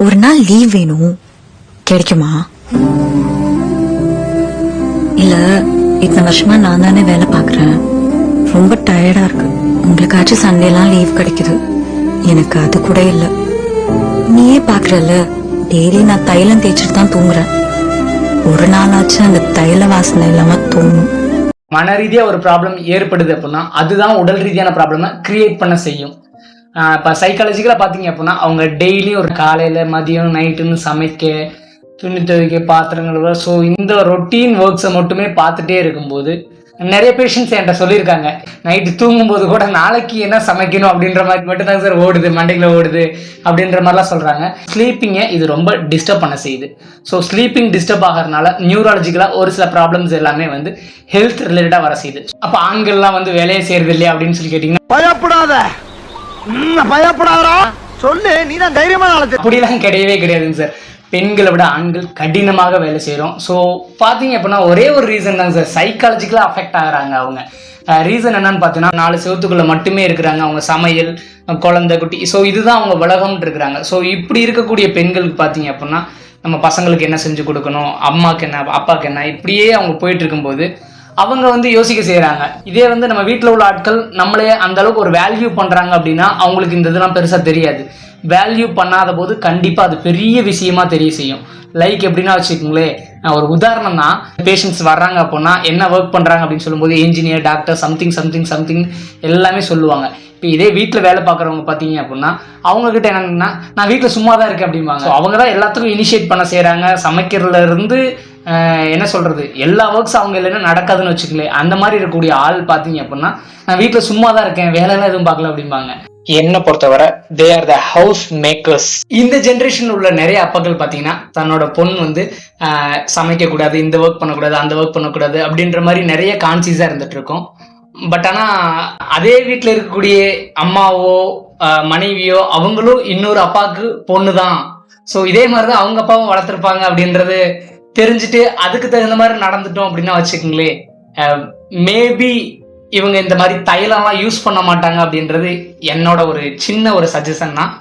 ஒரு நாள் லீவ் வேணும், கிடைக்குமா? இல்ல இத்தனை வருஷமா நான் தானே வேலை பாக்குறேன், ரொம்ப டயர்டா இருக்கு. உங்களுக்காச்சும் சண்டேலாம் லீவ் கிடைக்குது, எனக்கு அது கூட இல்ல. நீயே பாக்குறல, டெய்லி நான் தைலம் தேய்ச்சிட்டு தான் தூங்குறேன். ஒரு நாளாச்சும் அந்த தைல வாசனை இல்லாம தோணும். மன ரீதியா ஒரு ப்ராப்ளம் ஏற்படுது அப்படின்னா அதுதான் உடல் ரீதியான ப்ராப்ளமை கிரியேட் பண்ண செய்யும். இப்போ சைக்காலஜிக்கலாக பார்த்தீங்க அப்படின்னா அவங்க டெய்லியும் ஒரு காலையில் மதியம் நைட்டுன்னு சமைக்க, துணி துவைக்க, பாத்திரங்கள், ஸோ இந்த ரொட்டீன் ஒர்க்ஸை மட்டுமே பார்த்துட்டே இருக்கும்போது நிறைய பேஷண்ட்ஸ் என்கிட்ட சொல்லியிருக்காங்க, நைட்டு தூங்கும்போது கூட நாளைக்கு என்ன சமைக்கணும் அப்படின்ற மாதிரி மட்டும் தான் சார் ஓடுது, மண்டையில் ஓடுது அப்படின்ற மாதிரிலாம் சொல்கிறாங்க. ஸ்லீப்பிங்கை இது ரொம்ப டிஸ்டர்ப் பண்ண செய்யுது. ஸோ ஸ்லீப்பிங் டிஸ்டர்ப் ஆகிறதுனால நியூராலஜிக்கலாக ஒரு சில ப்ராப்ளம்ஸ் எல்லாமே வந்து ஹெல்த் ரிலேட்டடாக வர செய்யுது. அப்போ ஆண்கள்லாம் வந்து வேலையை செய்யறது இல்லையா அப்படின்னு சொல்லி கேட்டிங்கன்னா, பயப்படாதா சொல்லு, நீ தான் தைரியமான ஆளு. அப்படிலாம் கிடையவே கிடையாதுங்க சார். பெண்களை விட ஆண்கள் கடினமாக வேலை செய்கிறோம். ஸோ பார்த்தீங்க அப்படின்னா ஒரே ஒரு ரீசன் தான் சார், சைக்காலஜிக்கலாக அஃபெக்ட் ஆகுறாங்க அவங்க. ரீசன் என்னன்னு பார்த்தீங்கன்னா 4 செவத்துக்குள்ளே மட்டுமே இருக்கிறாங்க, அவங்க சமையல், குழந்தை, குட்டி, ஸோ இதுதான் அவங்க உலகம்னு இருக்கிறாங்க. ஸோ இப்படி இருக்கக்கூடிய பெண்களுக்கு பார்த்தீங்க அப்படின்னா நம்ம பசங்களுக்கு என்ன செஞ்சு கொடுக்கணும், அம்மாவுக்கு என்ன, அப்பாவுக்கு என்ன, இப்படியே அவங்க போயிட்டு இருக்கும்போது அவங்க வந்து யோசிக்க செய்கிறாங்க. இதே வந்து நம்ம வீட்டில் உள்ள ஆட்கள் நம்மளே அந்த அளவுக்கு ஒரு வேல்யூ பண்ணுறாங்க அப்படின்னா அவங்களுக்கு இந்த இதெல்லாம் பெருசாக தெரியாது. வேல்யூ பண்ணாத போது கண்டிப்பாக அது பெரிய விஷயமா தெரிய செய்யும். லைக் எப்படின்னா வச்சுக்கோங்களேன், ஒரு உதாரணம் தான், பேஷண்ட்ஸ் வர்றாங்க அப்படின்னா என்ன ஒர்க் பண்ணுறாங்க அப்படின்னு சொல்லும்போது engineer, doctor, something something something எல்லாமே சொல்லுவாங்க. இப்போ இதே வீட்டில் வேலை பார்க்குறவங்க பார்த்தீங்க அப்படின்னா அவங்கக்கிட்ட என்னன்னா நான் வீட்டில் சும்மா தான் இருக்கேன் அப்படிம்பாங்க. ஸோ அவங்க தான் எல்லாத்துக்கும் இனிஷியேட் பண்ண செய்கிறாங்க. சமைக்கிறதுல இருந்து என்ன சொல்கிறது, எல்லா ஒர்க்ஸ் அவங்க இல்லைன்னா நடக்காதுன்னு வச்சுக்கலேன். அந்த மாதிரி இருக்கக்கூடிய ஆள் பார்த்தீங்க அப்படின்னா நான் வீட்டில் சும்மா தான் இருக்கேன், வேலையெல்லாம் எதுவும் பார்க்கல அப்படிம்பாங்க. என்னை பொறுத்தவரை they are the house makers. இந்த ஜென்ரேஷன் உள்ள நிறைய அப்பாக்கள் பார்த்தீங்கன்னா தன்னோட பொண்ணு வந்து சமைக்கக்கூடாது, இந்த ஒர்க் பண்ணக்கூடாது, அந்த ஒர்க் பண்ணக்கூடாது அப்படின்ற மாதிரி நிறைய கான்சியஸாக இருந்துட்டு இருக்கோம். பட் ஆனால் அதே வீட்டில் இருக்கக்கூடிய அம்மாவோ மனைவியோ அவங்களும் இன்னொரு அப்பாவுக்கு பொண்ணு தான், ஸோ இதே மாதிரி தான் அவங்க அப்பாவும் வளர்த்துருப்பாங்க அப்படின்றது தெரிஞ்சுட்டு அதுக்கு தகுந்த மாதிரி நடந்துட்டோம் அப்படின்னா வச்சுக்கோங்களேன், மேபி இவங்க இந்த மாதிரி தைலம்லாம் யூஸ் பண்ண மாட்டாங்க அப்படின்றது என்னோட ஒரு சின்ன ஒரு சஜஷன் தான்.